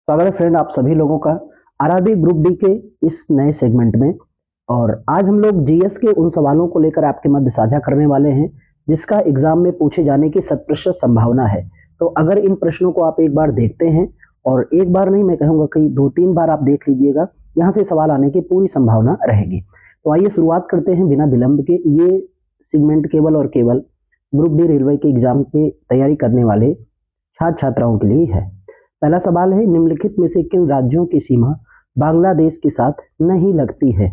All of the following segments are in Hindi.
स्वागत है फ्रेंड आप सभी लोगों का आरआरबी ग्रुप डी के इस नए सेगमेंट में। और आज हम लोग जीएस के उन सवालों को लेकर आपके मध्य साझा करने वाले हैं जिसका एग्जाम में पूछे जाने की 100% संभावना है। तो अगर इन प्रश्नों को आप एक बार देखते हैं, और एक बार नहीं मैं कहूँगा कि 2-3 बार आप देख लीजिएगा, यहाँ से सवाल आने की पूरी संभावना रहेगी। तो आइए शुरुआत करते हैं बिना विलंब के। ये सेगमेंट केवल और केवल ग्रुप डी रेलवे के एग्जाम की तैयारी करने वाले छात्र छात्राओं के लिए है। पहला सवाल है, निम्नलिखित में से किन राज्यों की सीमा बांग्लादेश के साथ नहीं लगती है?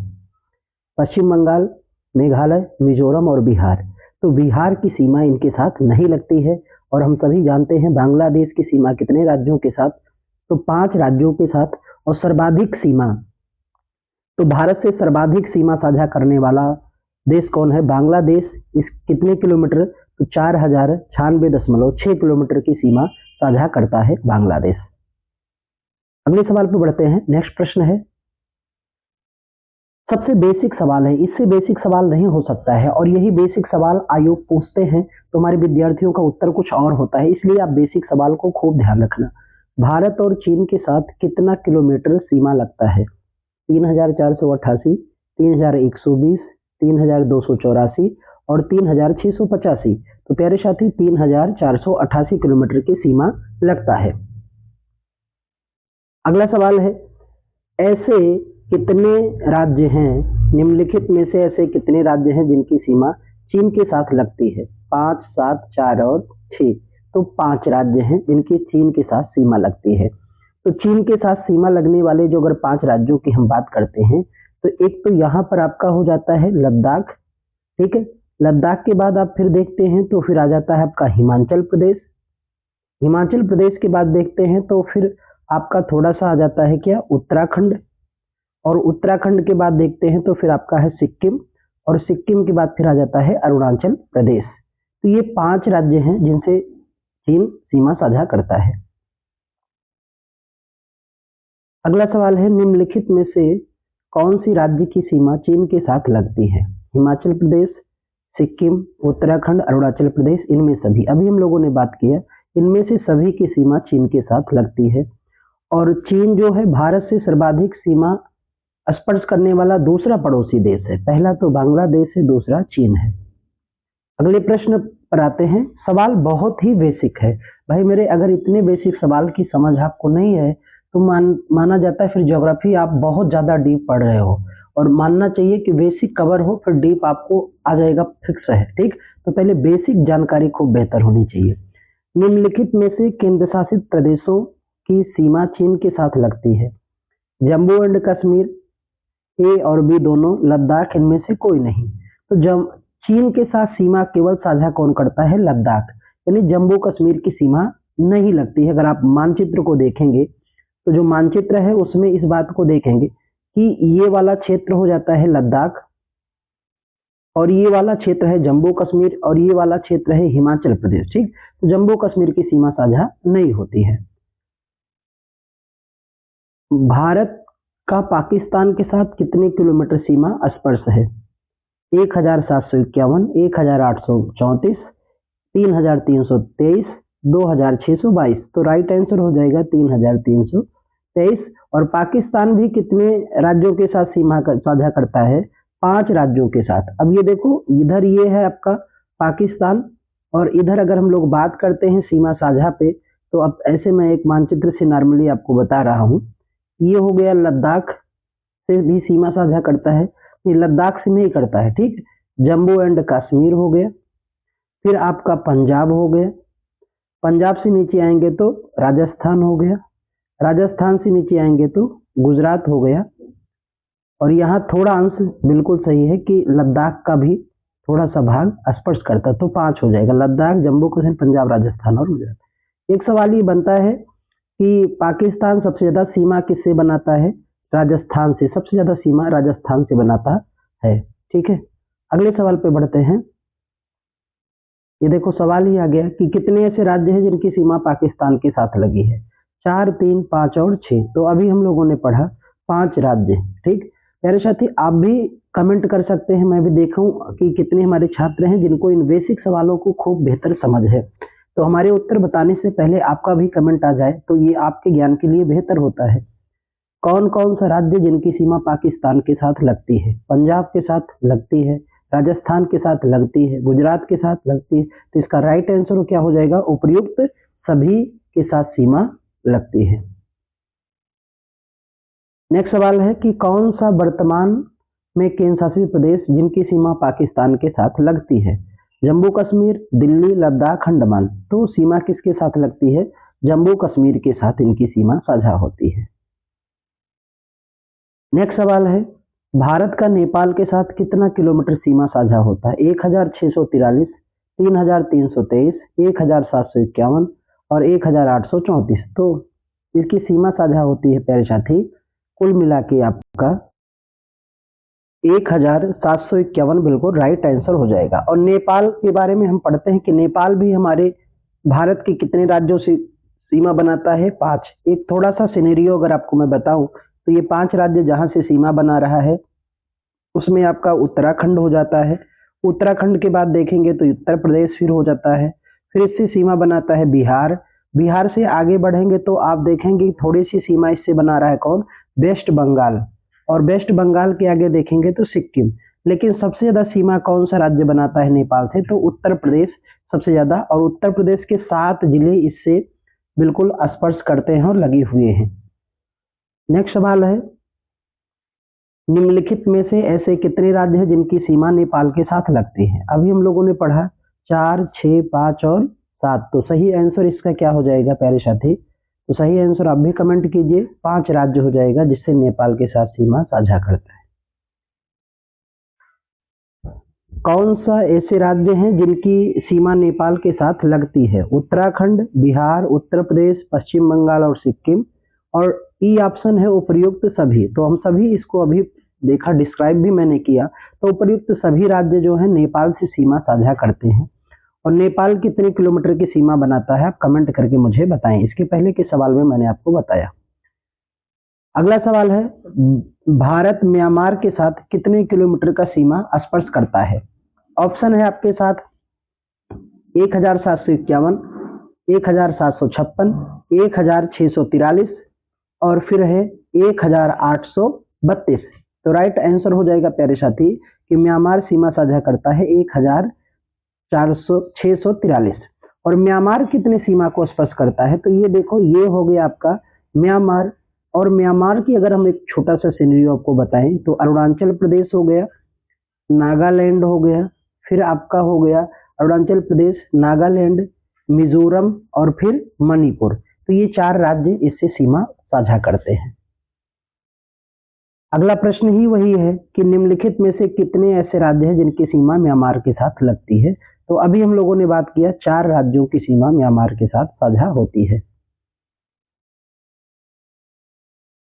पश्चिम बंगाल, मेघालय, मिजोरम और बिहार। तो बिहार की सीमा इनके साथ नहीं लगती है। और हम सभी जानते हैं बांग्लादेश की सीमा कितने राज्यों के साथ? तो 5 राज्यों के साथ। और सर्वाधिक सीमा, तो भारत से सर्वाधिक सीमा साझा करने वाला देश कौन है? बांग्लादेश। इस कितने किलोमीटर? तो 4096.6 किलोमीटर की सीमा साझा करता है बांग्लादेश। अगले सवाल पर बढ़ते हैं। नेक्स्ट प्रश्न है, सबसे बेसिक सवाल है, इससे बेसिक सवाल नहीं हो सकता है, और यही बेसिक सवाल आयोग पूछते हैं तो हमारे विद्यार्थियों का उत्तर कुछ और होता है, इसलिए आप बेसिक सवाल को खूब ध्यान रखना। भारत और चीन के साथ कितना किलोमीटर सीमा लगता है? 3488, 3120, 3284 और 3685। तो प्यारे साथी 3488 किलोमीटर की सीमा लगता है। अगला सवाल है, ऐसे कितने राज्य हैं, निम्नलिखित में से ऐसे कितने राज्य हैं जिनकी सीमा चीन के साथ लगती है? 5, 7, 4 और 6। तो 5 राज्य हैं जिनकी चीन के साथ सीमा लगती है। तो चीन के साथ सीमा लगने वाले जो अगर 5 राज्यों की हम बात करते हैं, तो एक तो यहाँ पर आपका हो जाता है लद्दाख, ठीक है। लद्दाख के बाद आप फिर देखते हैं तो फिर आ जाता है आपका हिमाचल प्रदेश। हिमाचल प्रदेश के बाद देखते हैं तो फिर आपका थोड़ा सा आ जाता है क्या? उत्तराखंड। और उत्तराखंड के बाद देखते हैं तो फिर आपका है सिक्किम, और सिक्किम के बाद फिर आ जाता है अरुणाचल प्रदेश। तो ये 5 राज्य हैं जिनसे चीन सीमा साझा करता है। अगला सवाल है, निम्नलिखित में से कौन सी राज्य की सीमा चीन के साथ लगती है? हिमाचल प्रदेश, सिक्किम, उत्तराखंड, अरुणाचल प्रदेश, इनमें सभी, अभी हम लोगों ने बात किया, इनमें से सभी की सीमा चीन के साथ लगती है। और चीन जो है भारत से सर्वाधिक सीमा स्पर्श करने वाला दूसरा पड़ोसी देश है। पहला तो बांग्लादेश है, दूसरा चीन है। अगले प्रश्न पर आते हैं। सवाल बहुत ही बेसिक है भाई मेरे, अगर इतने बेसिक सवाल की समझ आपको नहीं है तो माना जाता है फिर ज्योग्राफी आप बहुत ज्यादा डीप पढ़ रहे हो, और मानना चाहिए कि बेसिक कवर हो फिर डीप आपको आ जाएगा, फिक्स है, ठीक। तो पहले बेसिक जानकारी खूब बेहतर होनी चाहिए। निम्नलिखित में से केंद्र शासित प्रदेशों की सीमा चीन के साथ लगती है? जम्मू एंड कश्मीर, ए और बी दोनों, लद्दाख, इनमें से कोई नहीं। तो जब चीन के साथ सीमा केवल साझा कौन करता है? लद्दाख, यानी जम्मू कश्मीर की सीमा नहीं लगती है। अगर आप मानचित्र को देखेंगे तो जो मानचित्र है उसमें इस बात को देखेंगे कि ये वाला क्षेत्र हो जाता है लद्दाख, और ये वाला क्षेत्र है जम्मू कश्मीर, और ये वाला क्षेत्र है हिमाचल प्रदेश, ठीक। तो जम्मू कश्मीर की सीमा साझा नहीं होती है। भारत का पाकिस्तान के साथ कितने किलोमीटर सीमा स्पर्श है? 1751, 1834, 3323, 2622। तो राइट आंसर हो जाएगा 3323। और पाकिस्तान भी कितने राज्यों के साथ सीमा साझा करता है? 5 राज्यों के साथ। अब ये देखो, इधर ये है आपका पाकिस्तान, और इधर अगर हम लोग बात करते हैं सीमा साझा पे, तो अब ऐसे मैं एक मानचित्र से नॉर्मली आपको बता रहा हूँ। ये हो गया लद्दाख से भी सीमा साझा करता है, ये लद्दाख से नहीं करता है, ठीक। जम्मू एंड कश्मीर हो गया, फिर आपका पंजाब हो गया, पंजाब से नीचे आएंगे तो राजस्थान हो गया, राजस्थान से नीचे आएंगे तो गुजरात हो गया, और यहाँ थोड़ा अंश बिल्कुल सही है कि लद्दाख का भी थोड़ा सा भाग स्पर्श करता, तो 5 हो जाएगा, लद्दाख, जम्मू कश्मीर, पंजाब, राजस्थान और गुजरात। एक सवाल ये बनता है कि पाकिस्तान सबसे ज्यादा सीमा किससे बनाता है? राजस्थान से, सबसे ज्यादा सीमा राजस्थान से बनाता है, ठीक है। अगले सवाल पे बढ़ते हैं। ये देखो सवाल ही आ गया कि कितने ऐसे राज्य हैं जिनकी सीमा पाकिस्तान के साथ लगी है? 4, 3, 5 और 6। तो अभी हम लोगों ने पढ़ा 5 राज्य, ठीक। प्यारे साथी आप भी कमेंट कर सकते हैं, मैं भी देखूं कि कितने हमारे छात्र हैं जिनको इन बेसिक सवालों को खूब बेहतर समझ है। तो हमारे उत्तर बताने से पहले आपका भी कमेंट आ जाए तो ये आपके ज्ञान के लिए बेहतर होता है। कौन कौन सा राज्य जिनकी सीमा पाकिस्तान के साथ लगती है? पंजाब के साथ लगती है, राजस्थान के साथ लगती है, गुजरात के साथ लगती है। तो इसका राइट आंसर क्या हो जाएगा? उपर्युक्त सभी के साथ सीमा लगती है। नेक्स्ट सवाल है कि कौन सा वर्तमान में केंद्र शासित प्रदेश जिनकी सीमा पाकिस्तान के साथ लगती है? जम्मू कश्मीर, दिल्ली, लद्दाख, अंडमान। तो सीमा किसके साथ लगती है? जम्मू कश्मीर के साथ इनकी सीमा साझा होती है। नेक्स्ट सवाल है भारत का नेपाल के साथ कितना किलोमीटर सीमा साझा होता है? 1643, 3323, 1751 और 1834। तो इसकी सीमा साझा होती है प्यारे साथी कुल मिला के आपका 1751 बिल्कुल राइट आंसर हो जाएगा। और नेपाल के बारे में हम पढ़ते हैं कि नेपाल भी हमारे भारत के कितने राज्यों से सीमा बनाता है? 5। एक थोड़ा सा सिनेरियो अगर आपको मैं बताऊं तो ये 5 राज्य जहां से सीमा बना रहा है उसमें आपका उत्तराखंड हो जाता है। उत्तराखंड के बाद देखेंगे तो उत्तर प्रदेश फिर हो जाता है। फिर इससे सीमा बनाता है बिहार। बिहार से आगे बढ़ेंगे तो आप देखेंगे थोड़ी सी सीमा इससे बना रहा है कौन? वेस्ट बंगाल। और वेस्ट बंगाल के आगे देखेंगे तो सिक्किम। लेकिन सबसे ज्यादा सीमा कौन सा राज्य बनाता है नेपाल से? तो उत्तर प्रदेश सबसे ज्यादा। और उत्तर प्रदेश के 7 जिले इससे बिल्कुल स्पर्श करते हैं और लगे हुए हैं। नेक्स्ट सवाल है निम्नलिखित में से ऐसे कितने राज्य हैं जिनकी सीमा नेपाल के साथ लगती है? अभी हम लोगों ने पढ़ा 4, 6, 5 और 7। तो सही आंसर इसका क्या हो जाएगा प्यारे साथी? तो सही आंसर आप भी कमेंट कीजिए। 5 राज्य हो जाएगा जिससे नेपाल के साथ सीमा साझा करता है। कौन सा ऐसे राज्य हैं जिनकी सीमा नेपाल के साथ लगती है? उत्तराखंड, बिहार, उत्तर प्रदेश, पश्चिम बंगाल और सिक्किम। और ई ऑप्शन है उपर्युक्त सभी। तो हम सभी इसको अभी देखा, डिस्क्राइब भी मैंने किया। तो उपर्युक्त सभी राज्य जो है नेपाल से सीमा साझा करते हैं। और नेपाल कितने किलोमीटर की सीमा बनाता है? आप कमेंट करके मुझे बताएं। इसके पहले के सवाल में मैंने आपको बताया। अगला सवाल है भारत म्यांमार के साथ कितने किलोमीटर का सीमा स्पर्श करता है? ऑप्शन है आपके साथ 1751, 1756, 1643 और फिर है 1832। तो राइट आंसर हो जाएगा प्यारे साथी कि म्यांमार सीमा साझा करता है 1643। और म्यांमार कितने सीमा को स्पर्श करता है? तो ये देखो, ये हो गया आपका म्यांमार। और म्यांमार की अगर हम एक छोटा सा सिनेरियो आपको बताएं तो अरुणाचल प्रदेश हो गया, नागालैंड हो गया, फिर आपका हो गया अरुणाचल प्रदेश, नागालैंड, मिजोरम और फिर मणिपुर। तो ये 4 राज्य इससे सीमा साझा करते हैं। अगला प्रश्न ही वही है कि निम्नलिखित में से कितने ऐसे राज्य हैं जिनकी सीमा म्यांमार के साथ लगती है? तो अभी हम लोगों ने बात किया 4 राज्यों की सीमा म्यांमार के साथ साझा होती है।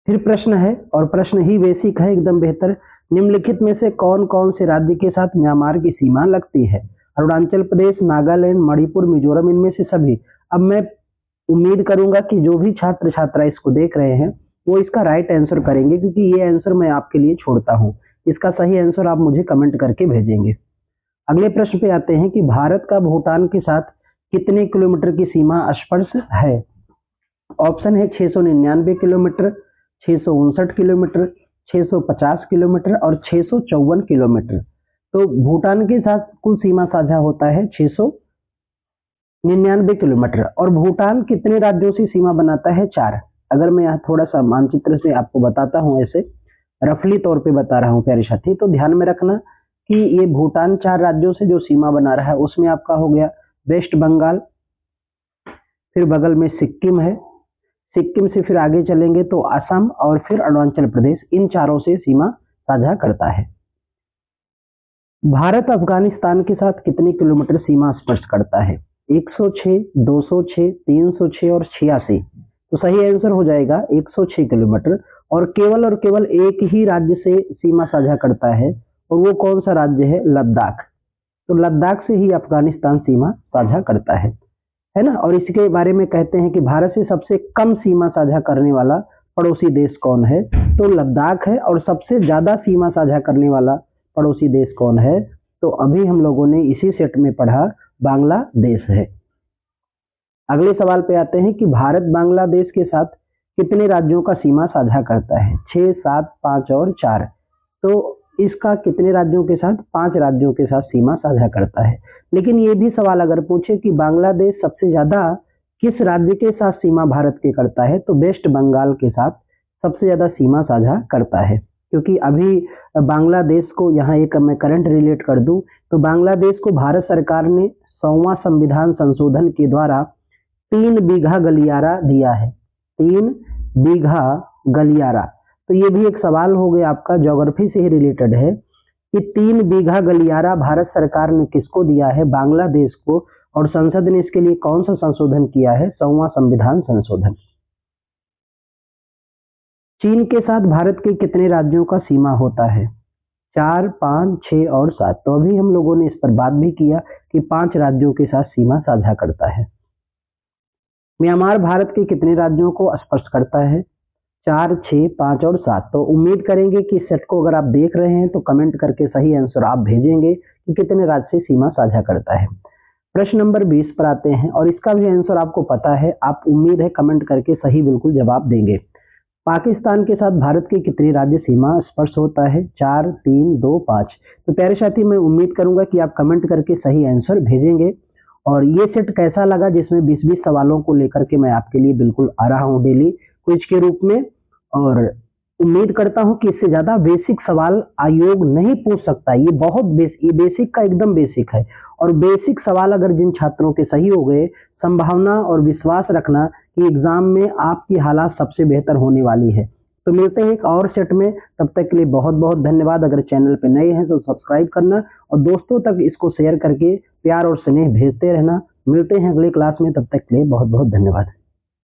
फिर प्रश्न है, और प्रश्न ही बेसिक है, एकदम बेहतर। निम्नलिखित में से कौन कौन से राज्य के साथ म्यांमार की सीमा लगती है? अरुणाचल प्रदेश, नागालैंड, मणिपुर, मिजोरम, इनमें से सभी। अब मैं उम्मीद करूंगा कि जो भी छात्र छात्रा इसको देख रहे हैं वो इसका राइट आंसर करेंगे, क्योंकि ये आंसर मैं आपके लिए छोड़ता हूं। इसका सही आंसर आप मुझे कमेंट करके भेजेंगे। अगले प्रश्न पे आते हैं कि भारत का भूटान के साथ कितने किलोमीटर की सीमा स्पर्श है? ऑप्शन है 699 किलोमीटर, 659 किलोमीटर, 650 किलोमीटर और 654 किलोमीटर। तो भूटान के साथ कुल सीमा साझा होता है 699 किलोमीटर। और भूटान कितने राज्यों से सीमा बनाता है? 4। अगर मैं यहाँ थोड़ा सा मानचित्र से आपको बताता हूँ, ऐसे रफली तौर पे बता रहा हूँ प्यारे साथी, तो ध्यान में रखना कि ये भूटान 4 राज्यों से जो सीमा बना रहा है उसमें आपका हो गया वेस्ट बंगाल, फिर बगल में सिक्किम है, सिक्किम से फिर आगे चलेंगे तो असम और फिर अरुणाचल प्रदेश। इन चारों से सीमा साझा करता है। भारत अफगानिस्तान के साथ कितने किलोमीटर सीमा स्पर्श करता है? 106, 206, 306 और 86। तो सही आंसर हो जाएगा 106 किलोमीटर। और केवल एक ही राज्य से सीमा साझा करता है, और वो कौन सा राज्य है? लद्दाख। तो लद्दाख से ही अफगानिस्तान सीमा साझा करता है ना। और इसके बारे में कहते हैं कि भारत से सबसे कम सीमा साझा करने वाला पड़ोसी देश कौन है? तो लद्दाख है। और सबसे ज्यादा सीमा साझा करने वाला पड़ोसी देश कौन है? तो अभी हम लोगों ने इसी सेट में पढ़ा, बांग्लादेश है। अगले सवाल पे आते हैं कि भारत बांग्लादेश के साथ कितने राज्यों का सीमा साझा करता है? 6, 7, 5 और 4। तो इसका कितने राज्यों के साथ? 5 राज्यों के साथ सीमा साझा करता है। लेकिन ये भी सवाल अगर पूछे कि बांग्लादेश सबसे ज्यादा किस राज्य के साथ सीमा भारत के करता है, तो वेस्ट बंगाल के साथ सबसे ज्यादा सीमा साझा करता है। क्योंकि अभी बांग्लादेश को, यहाँ एक मैं करंट रिलेट कर दूं, तो बांग्लादेश को भारत सरकार ने 100वां संविधान संशोधन के द्वारा 3 बीघा गलियारा दिया है। 3 बीघा गलियारा। तो ये भी एक सवाल हो गया आपका, ज्योग्राफी से ही रिलेटेड है कि 3 बीघा गलियारा भारत सरकार ने किसको दिया है? बांग्लादेश को। और संसद ने इसके लिए कौन सा संशोधन किया है? 100वां संविधान संशोधन। चीन के साथ भारत के कितने राज्यों का सीमा होता है? 4, 5, 6 और 7। तो अभी हम लोगों ने इस पर बात भी किया कि 5 राज्यों के साथ सीमा साझा करता है। म्यांमार भारत के कितने राज्यों को स्पर्श करता है? 4, 6, 5 और 7। तो उम्मीद करेंगे कि इस सेट को अगर आप देख रहे हैं तो कमेंट करके सही आंसर आप भेजेंगे कि कितने राज्य से सीमा साझा करता है। प्रश्न नंबर 20 पर आते हैं और इसका भी आंसर आपको पता है, आप उम्मीद है कमेंट करके सही बिल्कुल जवाब देंगे। पाकिस्तान के साथ भारत के कितने राज्य सीमा स्पर्श होता है? 4, 3, 2, 5। तो प्यारे साथी, मैं उम्मीद करूंगा कि आप कमेंट करके सही आंसर भेजेंगे। और ये सेट कैसा लगा जिसमें 20-20 सवालों को लेकर के मैं आपके लिए बिल्कुल आ रहा हूँ डेली क्विज के रूप में। और उम्मीद करता हूं कि इससे ज्यादा बेसिक सवाल आयोग नहीं पूछ सकता। ये बहुत बेसिक का एकदम बेसिक है। और बेसिक सवाल अगर जिन छात्रों के सही हो गए, संभावना और विश्वास रखना कि एग्जाम में आपकी हालात सबसे बेहतर होने वाली है। तो मिलते हैं एक और सेट में, तब तक के लिए बहुत बहुत धन्यवाद। अगर चैनल पे नए हैं तो सब्सक्राइब करना और दोस्तों तक इसको शेयर करके प्यार और स्नेह भेजते रहना। मिलते हैं अगले क्लास में, तब तक के लिए बहुत बहुत धन्यवाद।